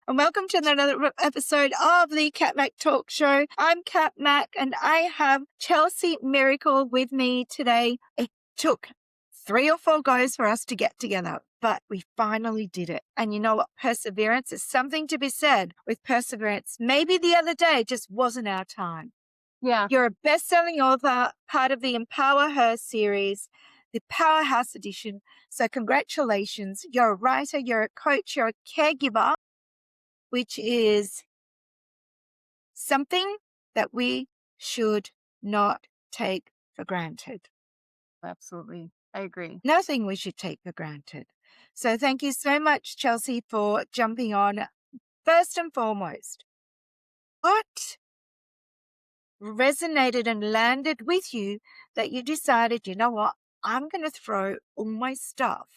and welcome to another episode of the Kat Mak Talk Show. I'm Kat Mak, and I have Chelsie Miracle with me today. It took 3 or 4 goes for us to get together, but we finally did it. And you know what? Perseverance is something to be said with perseverance. Maybe the other day just wasn't our time. Yeah. You're a best-selling author, part of the Empower Her series, the Powerhouse Edition. So congratulations. You're a writer, you're a coach, you're a caregiver, which is something that we should not take for granted. Absolutely. I agree. Nothing we should take for granted. So thank you so much, Chelsie, for jumping on. First and foremost, what resonated and landed with you that you decided, you know what, I'm going to throw all my stuff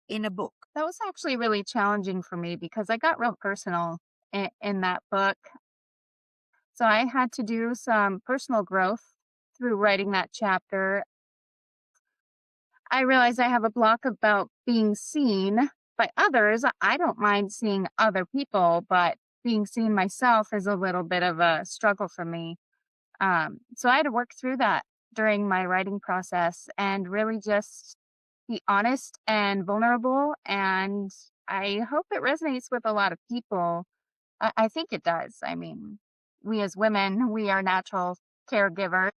in a book? That was actually really challenging for me because I got real personal in that book. So I had to do some personal growth through writing that chapter. I realized I have a block about being seen by others. I don't mind seeing other people, but being seen myself is a little bit of a struggle for me. So I had to work through that during my writing process and really just be honest and vulnerable. And I hope it resonates with a lot of people. I think it does. I mean, we as women, we are natural caregivers,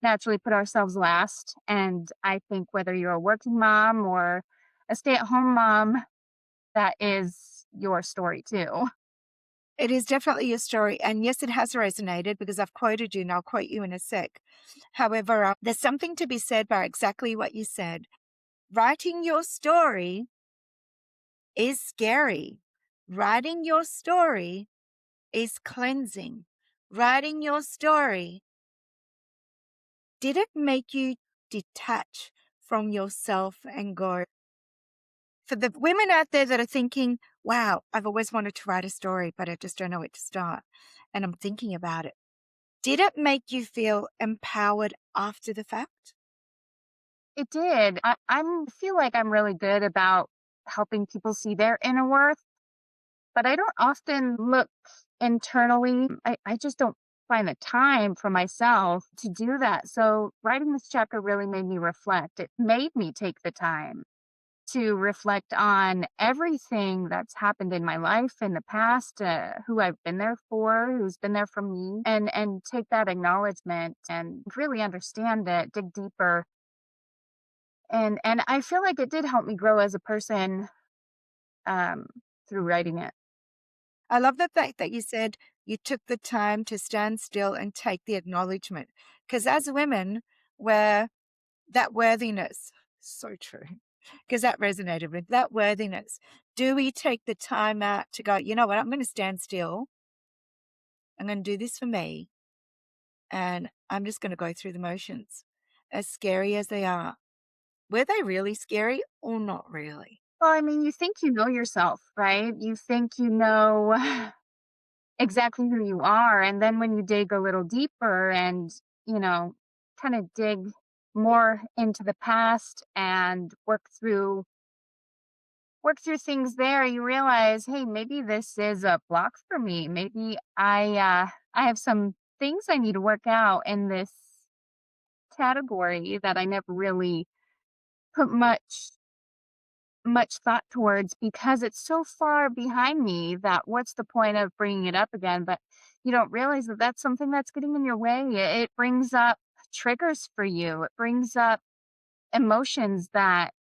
naturally put ourselves last. And I think whether you're a working mom or a stay-at-home mom, that is your story too. It is definitely your story. And yes, it has resonated because I've quoted you and I'll quote you in a sec. However, there's something to be said by exactly what you said. Writing your story is scary. Writing your story is cleansing. Writing your story, did it make you detach from yourself and go? For the women out there that are thinking, wow, I've always wanted to write a story, but I just don't know where to start. And I'm thinking about it. Did it make you feel empowered after the fact? It did. I feel like I'm really good about helping people see their inner worth, but I don't often look internally. I just don't find the time for myself to do that. So writing this chapter really made me reflect. It made me take the time to reflect on everything that's happened in my life in the past, who I've been there for, who's been there for me, and take that acknowledgement and really understand it, dig deeper. And I feel like it did help me grow as a person um, through writing it. I love the fact that you said you took the time to stand still and take the acknowledgement. Because as women, we're that worthiness, so true, because that resonated with that worthiness. Do we take the time out to go, you know what, I'm going to stand still. I'm going to do this for me. And I'm just going to go through the motions, as scary as they are. Were they really scary or not really? Well, I mean, you think you know yourself, right? You think you know exactly who you are. And then when you dig a little deeper and, you know, kind of dig more into the past and work through things there, you realize, hey, maybe this is a block for me. Maybe I have some things I need to work out in this category that I never really put much thought towards because it's so far behind me that what's the point of bringing it up again? But you don't realize that that's something that's getting in your way. It brings up triggers for you. It brings up emotions that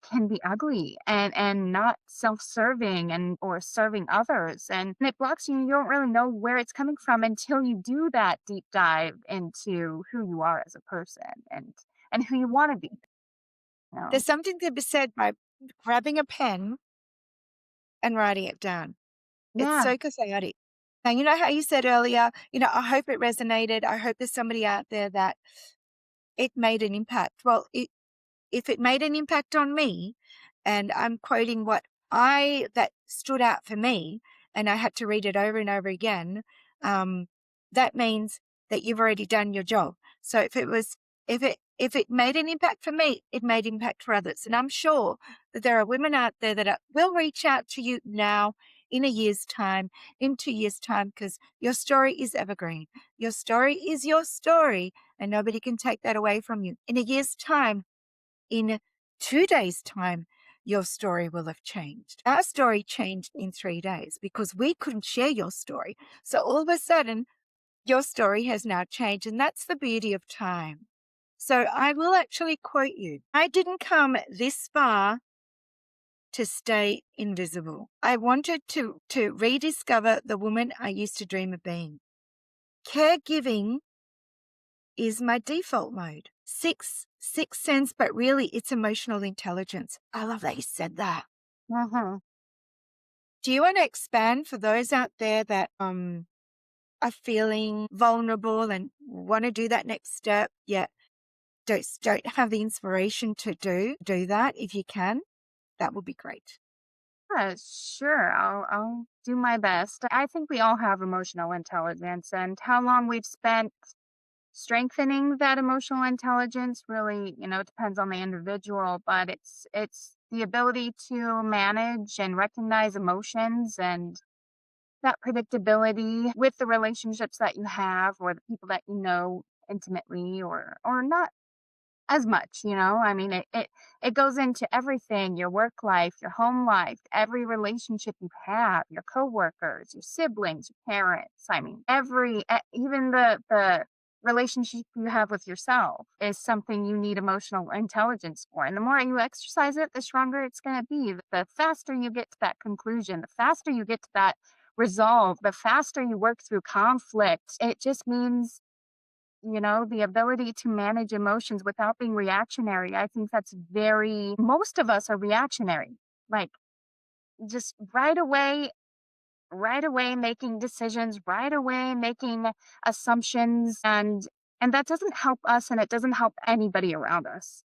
can be ugly and not self-serving and or serving others, and it blocks you. You don't really know where it's coming from until you do that deep dive into who you are as a person and who you want to be, you know? There's something to be said by grabbing a pen and writing it down. It's Yeah. so cathartic. Now, you know how you said earlier, I hope it resonated. I hope there's somebody out there that it made an impact. Well, if it made an impact on me, and I'm quoting that stood out for me, and I had to read it over and over again, that means that you've already done your job. So if it made an impact for me, it made impact for others. And I'm sure that there are women out there that will reach out to you now in a year's time, in 2 years' time, because your story is evergreen. Your story is your story, and nobody can take that away from you. In a year's time, in 2 days' time, your story will have changed. Our story changed in 3 days because we couldn't share your story. So all of a sudden, your story has now changed, and that's the beauty of time. So I will actually quote you. I didn't come this far to stay invisible. I wanted to rediscover the woman I used to dream of being. Caregiving is my default mode. Sixth sense, but really it's emotional intelligence. I love that you said that. Mm-hmm. Do you want to expand for those out there that are feeling vulnerable and want to do that next step, yet don't have the inspiration to do that? If you can, that would be great. Yeah, sure. I'll do my best. I think we all have emotional intelligence, and how long we've spent strengthening that emotional intelligence really, depends on the individual, but it's the ability to manage and recognize emotions and that predictability with the relationships that you have or the people that you know intimately or not as much, I mean, it goes into everything, your work life, your home life, every relationship you have, your coworkers, your siblings, your parents. I mean, even the relationship you have with yourself is something you need emotional intelligence for. And the more you exercise it, the stronger it's going to be. The faster you get to that conclusion, the faster you get to that resolve, the faster you work through conflict. It just means the ability to manage emotions without being reactionary. I think most of us are reactionary. Like just right away making decisions, right away making assumptions and that doesn't help us and it doesn't help anybody around us.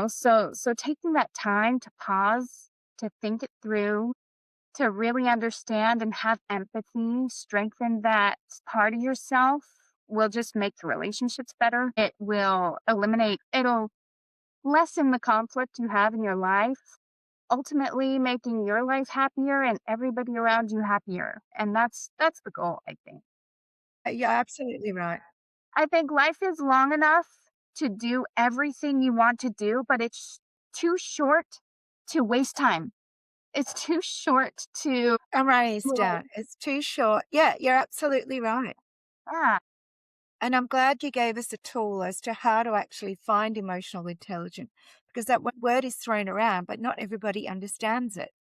So taking that time to pause, to think it through, to really understand and have empathy, strengthen that part of yourself will just make the relationships better. It'll lessen the conflict you have in your life, ultimately making your life happier and everybody around you happier. And that's the goal, I think. You're absolutely right. I think life is long enough to do everything you want to do, but it's too short to waste time. It's too short to I'm writing this down. It's too short. Yeah, you're absolutely right. yeah, And I'm glad you gave us a tool as to how to actually find emotional intelligence because that word is thrown around, but not everybody understands it.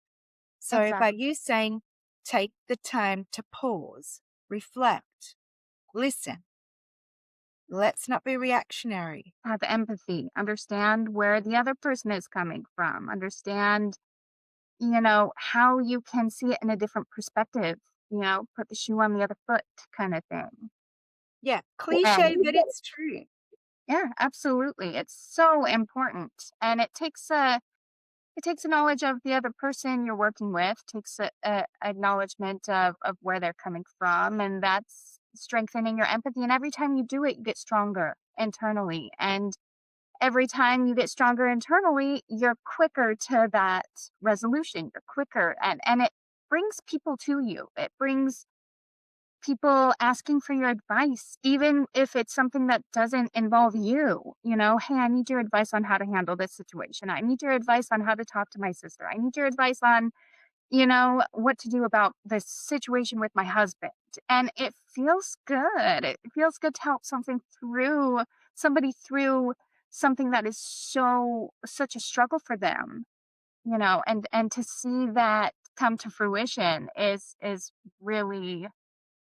So by exactly. you saying, take the time to pause, reflect, listen, let's not be reactionary. Have empathy, understand where the other person is coming from, understand, how you can see it in a different perspective, put the shoe on the other foot kind of thing. Yeah, And cliche, but it's true. yeah, absolutely. It's so important. And it takes a knowledge of the other person you're working with, takes a acknowledgement of where they're coming from, and that's strengthening your empathy. And every time you do it, you get stronger internally. And every time you get stronger internally, you're quicker to that resolution. You're quicker and it brings people to you. It brings people asking for your advice, even if it's something that doesn't involve you. Hey, I need your advice on how to handle this situation. I need your advice on how to talk to my sister. I need your advice on, what to do about this situation with my husband. And it feels good. It feels good to help somebody through something that is such a struggle for them, and to see that come to fruition is really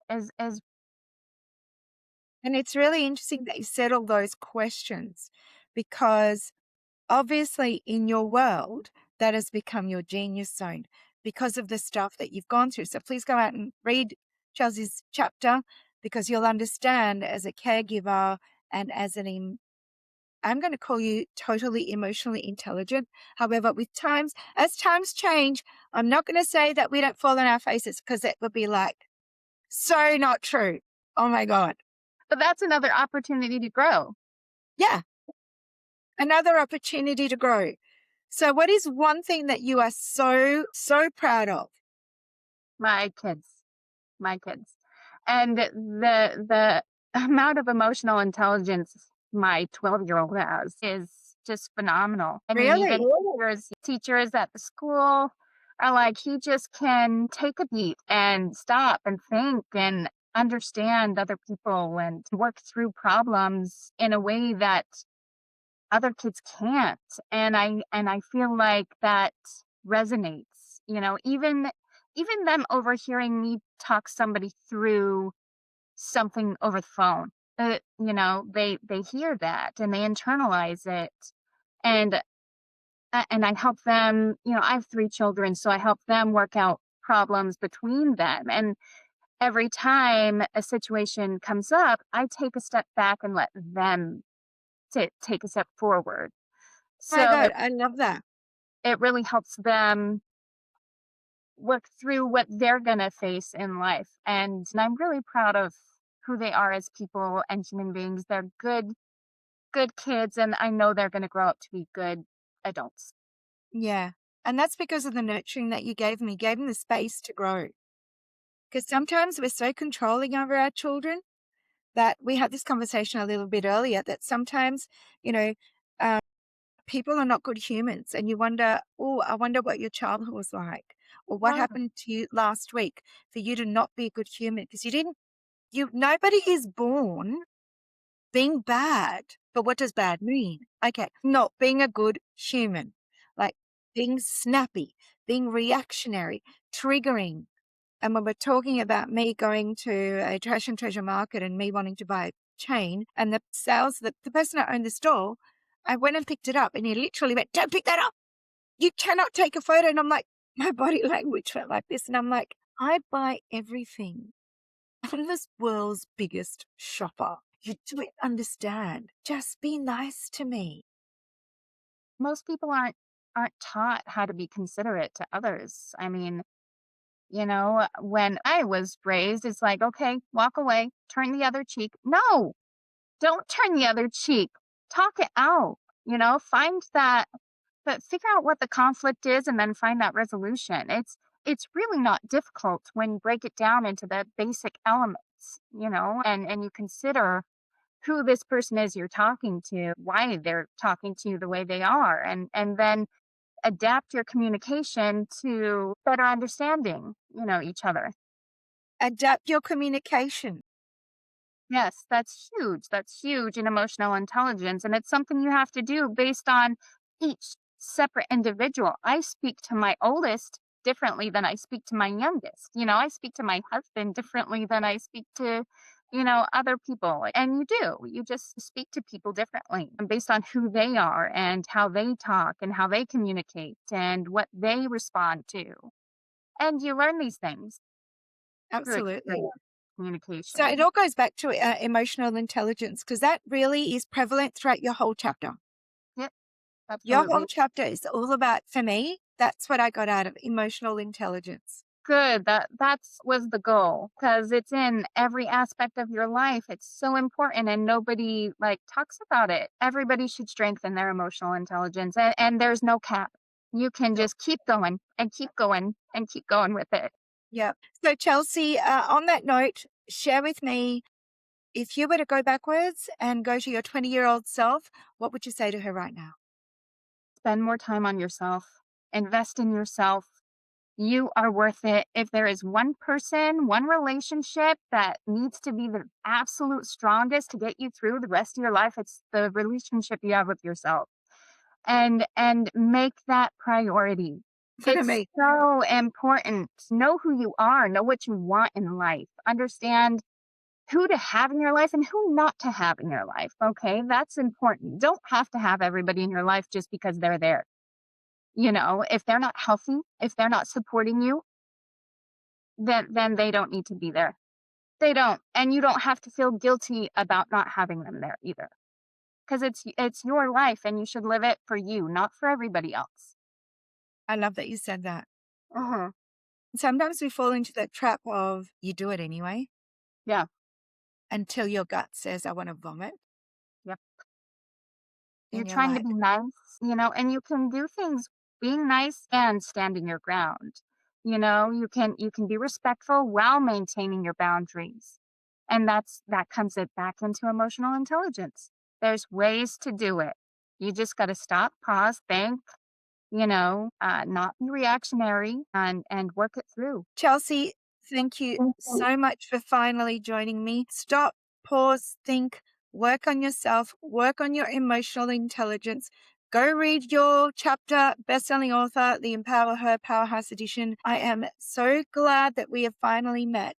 is And it's really interesting that you said all those questions because obviously in your world, that has become your genius zone because of the stuff that you've gone through. So please go out and read Chelsea's chapter because you'll understand as a caregiver and as I'm going to call you totally emotionally intelligent. However, as times change, I'm not going to say that we don't fall on our faces because it would be like so not true. Oh my God. but that's another opportunity to grow. Yeah. Another opportunity to grow. So what is one thing that you are so, so proud of My kids. My kids. And the amount of emotional intelligence my 12-year-old has is just phenomenal. I mean, even Really? teachers at the school are like, "He just can take a beat and stop and think and understand other people and work through problems in a way that other kids can't." And I feel like that resonates, even them overhearing me talk somebody through something over the phone. They hear that and they internalize it. And and I help them, I have 3 children, so I help them work out problems between them. And every time a situation comes up, I take a step back and let them take a step forward. Oh my So God, I love that. it really helps them work through what they're gonna face in life, and I'm really proud of who they are as people and human beings. They're good kids, and I know they're gonna grow up to be good adults. Yeah. And that's because of the nurturing that you gave me, gave them the space to grow. Because sometimes we're so controlling over our children that we had this conversation a little bit earlier that sometimes, you know, uh, people are not good humans. And you wonder, oh, I wonder what your childhood was like. Or what Yeah, happened to you last week for you to not be a good human? Because nobody is born being bad. But what does bad mean? Okay, not being a good human, like being snappy, being reactionary, triggering. And when we're talking about me going to a trash and treasure market and me wanting to buy a chain, and the person that owned the store, I went and picked it up and he literally went, "Don't pick that up. You cannot take a photo." And I'm like, my body language felt like this. And I'm like, I buy everything. I'm this world's biggest shopper. You don't understand. Just be nice to me. most people aren't taught how to be considerate to others. I mean, when I was raised, it's like, "Okay, walk away, turn the other cheek." No, don't turn the other cheek. Talk it out, find that. But figure out what the conflict is and then find that resolution. It's really not difficult when you break it down into the basic elements, and you consider who this person is you're talking to, why they're talking to you the way they are, and then adapt your communication to better understanding, each other. Adapt your communication. Yes, that's huge. That's huge in emotional intelligence. And it's something you have to do based on each separate individual. I speak to my oldest differently than I speak to my youngest. I speak to my husband differently than I speak to, other people. And you do. You just speak to people differently and based on who they are and how they talk and how they communicate and what they respond to. And you learn these things through Absolutely. experience, So it communication. all goes back to emotional intelligence because that really is prevalent throughout your whole chapter. Yep, Your whole absolutely. chapter is all about, for me, that's what I got out of emotional intelligence. Good, that's was the goal, because it's in every aspect of your life. It's so important and nobody, like, talks about it. Everybody should strengthen their emotional intelligence, and there's no cap. You can No. just keep going and keep going and keep going with it. Yeah. So, Chelsea, on that note, share with me if you were to go backwards and go to your 20-year-old self, what would you say to her right now? Spend more time on yourself. Invest in yourself. You are worth it. If there is one person, one relationship that needs to be the absolute strongest to get you through the rest of your life, it's the relationship you have with yourself. And make that priority. For It's me, so important. Know who you are, know what you want in life. Understand who to have in your life and who not to have in your life, okay? That's important. You don't have to have everybody in your life just because they're there. If they're not healthy, if they're not supporting you, then they don't need to be there. They don't. And you don't have to feel guilty about not having them there either. Because it's your life and you should live it for you, not for everybody else. I love that you said that. Uh-huh. Sometimes we fall into that trap of you do it anyway Yeah. until your gut says, I want to vomit. Yep. You're And you're trying to like, be nice, and you can do things being nice and standing your ground. You can be respectful while maintaining your boundaries. And that comes it back into emotional intelligence. There's ways to do it. You just got to stop, pause, think, not be reactionary and work it through. Chelsie, thank you so much for finally joining me. Stop, pause, think, work on yourself, work on your emotional intelligence. Go read your chapter, bestselling author, The Empower Her Powerhouse Edition. I am so glad that we have finally met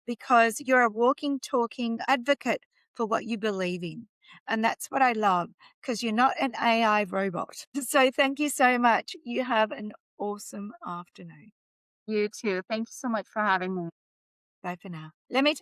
because you're a walking, talking advocate for what you believe in. And that's what I love because you're not an AI robot. So thank you so much. You have an awesome afternoon. You too. Thank you so much for having me. Bye for now. Let me